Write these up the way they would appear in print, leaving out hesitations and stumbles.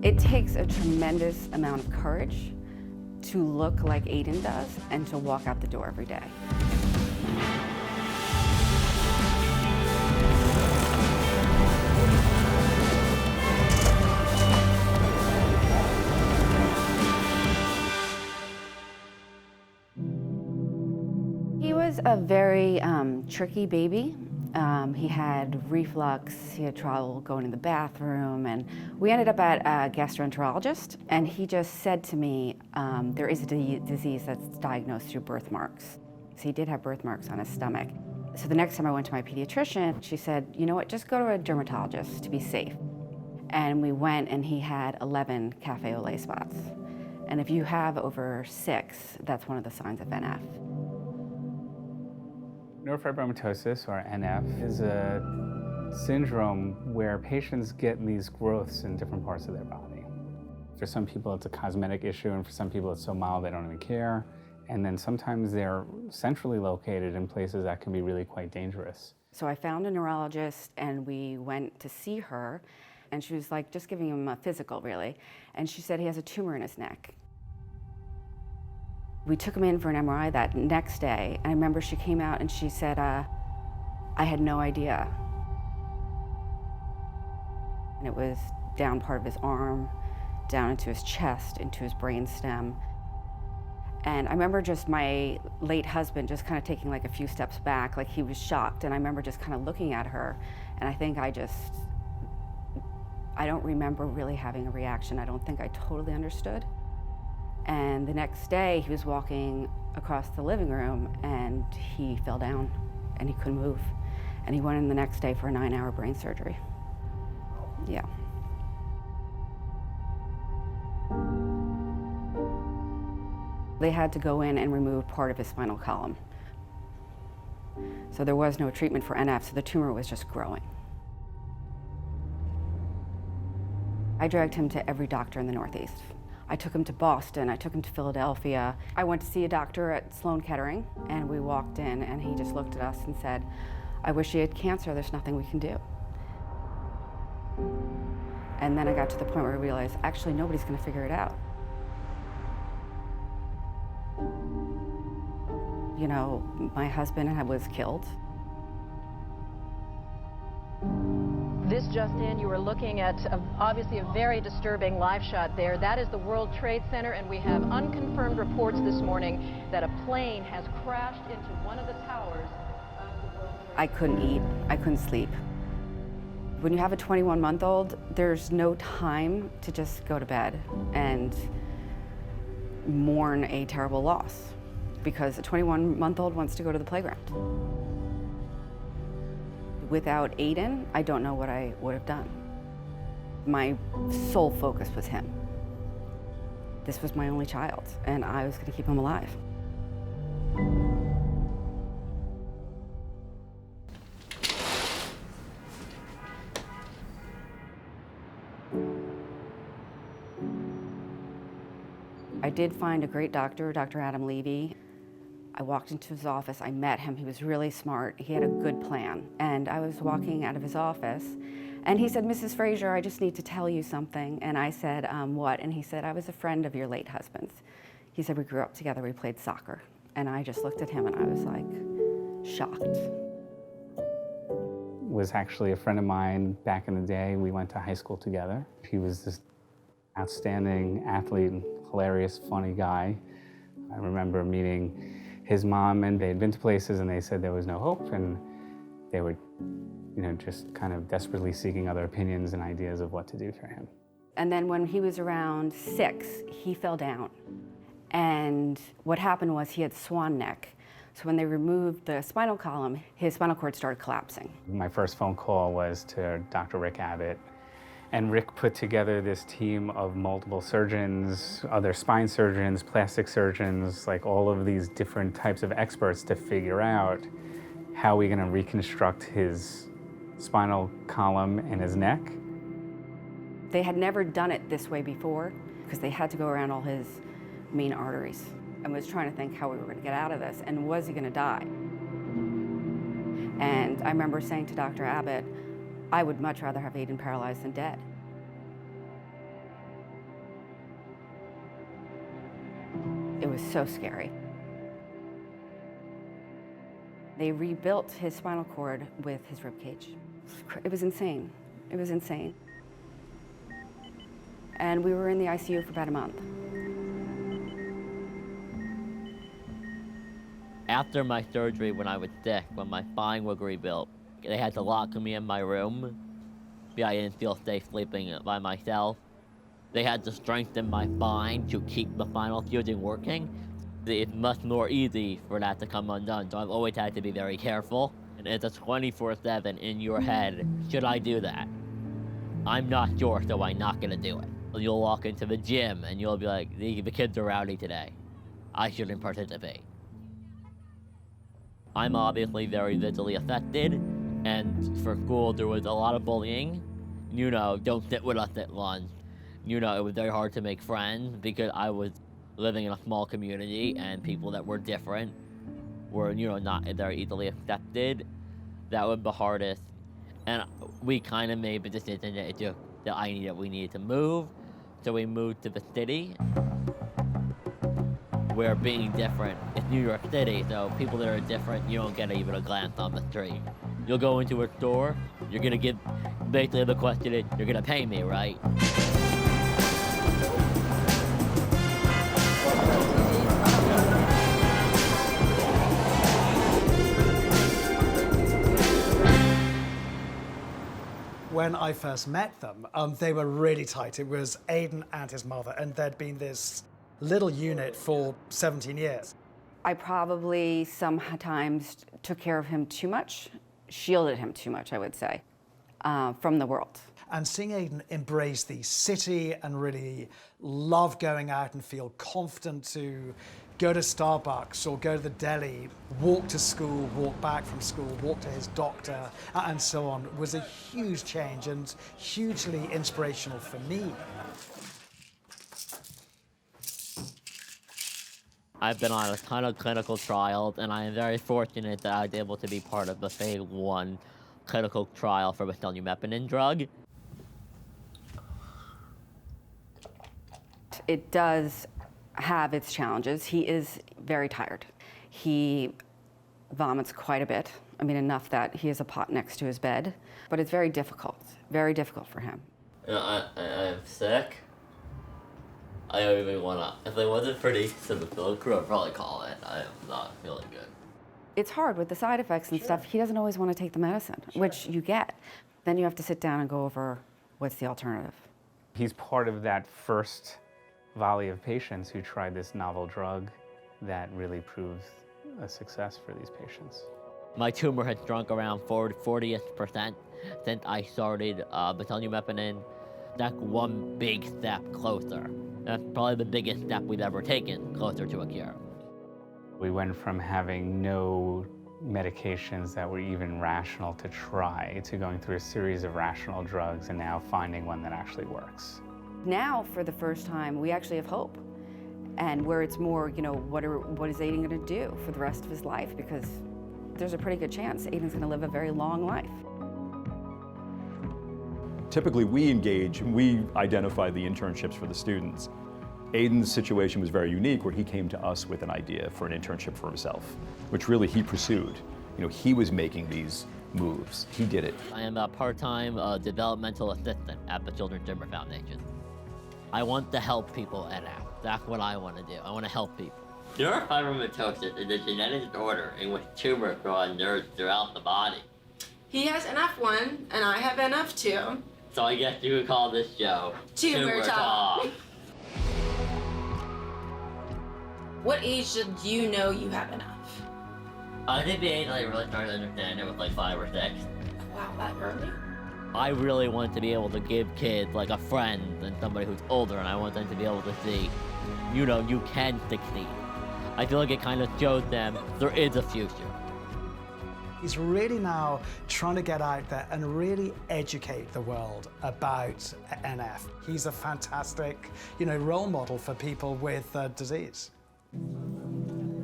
It takes a tremendous amount of courage to look like Aidan does and to walk out the door every day. He was a very tricky baby. He had reflux, he had trouble going to the bathroom, and we ended up at a gastroenterologist, and he just said to me, there is a disease that's diagnosed through birthmarks. So he did have birthmarks on his stomach. So the next time I went to my pediatrician, she said, you know what, just go to a dermatologist to be safe. And we went, and he had 11 cafe au lait spots. And if you have over 6, that's one of the signs of NF. Neurofibromatosis, or NF, is a syndrome where patients get these growths in different parts of their body. For some people, it's a cosmetic issue, and for some people, it's so mild they don't even care. And then sometimes they're centrally located in places that can be really quite dangerous. So I found a neurologist, and we went to see her, and she was like just giving him a physical, really. And she said he has a tumor in his neck. We took him in for an MRI that next day, and I remember she came out and she said, I had no idea. And it was down part of his arm, down into his chest, into his brainstem. And I remember just my late husband just kind of taking like a few steps back, like he was shocked. And I remember just kind of looking at her, and I think I don't remember really having a reaction. I don't think I totally understood. And the next day, he was walking across the living room, and he fell down, and he couldn't move. And he went in the next day for a 9-hour brain surgery. Yeah. They had to go in and remove part of his spinal column. So there was no treatment for NF, so the tumor was just growing. I dragged him to every doctor in the Northeast. I took him to Boston, I took him to Philadelphia. I went to see a doctor at Sloan Kettering, and we walked in, and he just looked at us and said, I wish he had cancer, there's nothing we can do. And then I got to the point where I realized, actually, nobody's gonna figure it out. You know, my husband was killed. This just in, you were looking at obviously a very disturbing live shot there. That is the World Trade Center, and we have unconfirmed reports this morning that a plane has crashed into one of the towers of the World Trade Center. I couldn't eat, I couldn't sleep. When you have a 21-month-old, there's no time to just go to bed and mourn a terrible loss, because a 21-month-old wants to go to the playground. Without Aidan, I don't know what I would have done. My sole focus was him. This was my only child, and I was gonna keep him alive. I did find a great doctor, Dr. Adam Levy. I walked into his office, I met him, he was really smart, he had a good plan. And I was walking out of his office, and he said, Mrs. Fraser, I just need to tell you something. And I said, what? And he said, I was a friend of your late husband's. He said, we grew up together, we played soccer. And I just looked at him and I was like, shocked. Was actually a friend of mine back in the day. We went to high school together. He was this outstanding athlete, hilarious, funny guy. I remember meeting his mom, and they had been to places and they said there was no hope, and they were, just kind of desperately seeking other opinions and ideas of what to do for him. And then when he was around 6, he fell down. And what happened was he had swan neck. So when they removed the spinal column, his spinal cord started collapsing. My first phone call was to Dr. Rick Abbott. And Rick put together this team of multiple surgeons, other spine surgeons, plastic surgeons, like all of these different types of experts to figure out how we're gonna reconstruct his spinal column and his neck. They had never done it this way before, because they had to go around all his main arteries. I was trying to think how we were gonna get out of this, and was he gonna die? And I remember saying to Dr. Abbott, I would much rather have Aidan paralyzed than dead. It was so scary. They rebuilt his spinal cord with his rib cage. It was insane. It was insane. And we were in the ICU for about a month. After my surgery, when I was sick, when my spine was rebuilt, they had to lock me in my room because I didn't feel safe sleeping by myself. They had to strengthen my spine to keep the spinal fusion working. It's much more easy for that to come undone, so I've always had to be very careful. And it's a 24/7 in your head, should I do that? I'm not sure, so I'm not gonna do it. You'll walk into the gym and you'll be like, the kids are rowdy today. I shouldn't participate. I'm obviously very visually affected, and for school there was a lot of bullying. You know, don't sit with us at lunch. You know, it was very hard to make friends because I was living in a small community and people that were different were, you know, not very easily accepted. That was the hardest. And we kind of made the decision that we needed to move. So we moved to the city, where being different is New York City, so people that are different, you don't get even a glance on the street. You'll go into a store, you're gonna get, basically the question is, you're gonna pay me, right? When I first met them, they were really tight. It was Aidan and his mother, and there'd been this little unit for 17 years. I probably sometimes took care of him too much, shielded him too much, I would say, from the world. And seeing Aidan embrace the city and really love going out and feel confident to go to Starbucks or go to the deli, walk to school, walk back from school, walk to his doctor, and so on, was a huge change and hugely inspirational for me. I've been on a ton of clinical trials, and I am very fortunate that I was able to be part of the phase 1 clinical trial for the tumor drug. It does have its challenges. He is very tired. He vomits quite a bit. I mean, enough that he has a pot next to his bed, but it's very difficult for him. You know, I'm sick. I don't even wanna, if I wasn't pretty to the film crew, I'd probably call it. I am not feeling good. It's hard with the side effects and stuff. He doesn't always want to take the medicine, which you get. Then you have to sit down and go over what's the alternative. He's part of that first volley of patients who tried this novel drug that really proves a success for these patients. My tumor has shrunk around 40% since I started betonumepinin. That's one big step closer. That's probably the biggest step we've ever taken closer to a cure. We went from having no medications that were even rational to try to going through a series of rational drugs and now finding one that actually works. Now, for the first time, we actually have hope. And where it's more, you know, what is Aidan going to do for the rest of his life? Because there's a pretty good chance Aidan's going to live a very long life. Typically, we identify the internships for the students. Aidan's situation was very unique, where he came to us with an idea for an internship for himself, which really he pursued. You know, he was making these moves. He did it. I am a part-time developmental assistant at the Children's Tumor Foundation. I want to help people at NF. That's what I want to do. I want to help people. Neurofibromatosis is a genetic disorder in which tumors grow on nerves throughout the body. He has NF1, and I have NF2. So I guess you could call this show Tumor Talk. What age did you know you have NF? I think the age I really started to understand it was like 5 or 6. Wow, that early? I really want to be able to give kids like a friend and somebody who's older, and I want them to be able to see, you know, you can succeed. I feel like it kind of shows them there is a future. He's really now trying to get out there and really educate the world about NF. He's a fantastic, you know, role model for people with disease.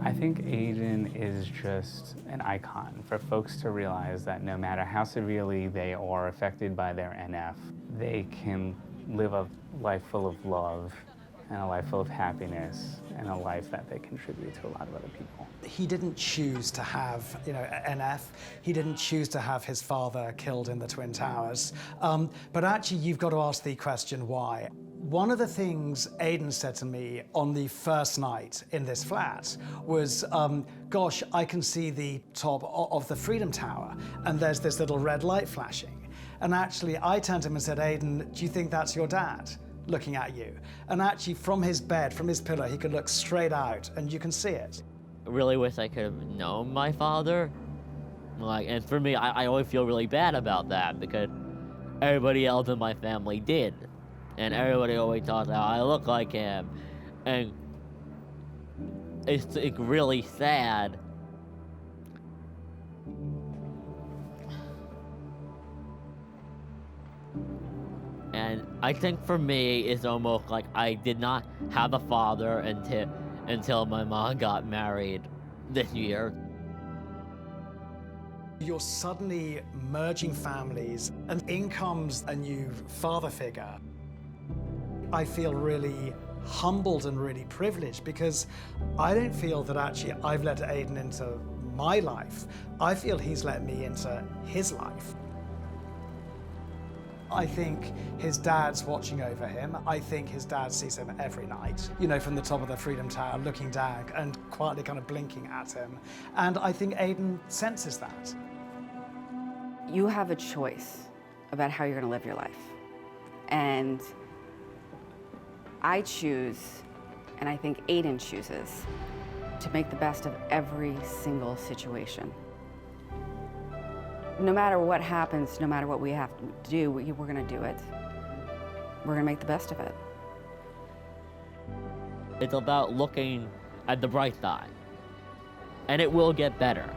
I think Aidan is just an icon for folks to realize that no matter how severely they are affected by their NF, they can live a life full of love and a life full of happiness and a life that they contribute to a lot of other people. He didn't choose to have, NF. He didn't choose to have his father killed in the Twin Towers. But actually, you've got to ask the question, why? One of the things Aidan said to me on the first night in this flat was, gosh, I can see the top of the Freedom Tower, and there's this little red light flashing. And actually, I turned to him and said, Aidan, do you think that's your dad looking at you? And actually, from his bed, from his pillow, he could look straight out, and you can see it. I really wish I could have known my father. And for me, I always feel really bad about that because everybody else in my family did. And everybody always thought that I look like him. And it's really sad. And I think for me, it's almost like I did not have a father until my mom got married this year. You're suddenly merging families, and in comes a new father figure. I feel really humbled and really privileged because I don't feel that actually I've let Aidan into my life. I feel he's let me into his life. I think his dad's watching over him. I think his dad sees him every night, from the top of the Freedom Tower, looking down and quietly kind of blinking at him. And I think Aidan senses that. You have a choice about how you're going to live your life. And I choose, and I think Aidan chooses, to make the best of every single situation. No matter what happens, no matter what we have to do, we're going to do it. We're going to make the best of it. It's about looking at the bright side, and it will get better.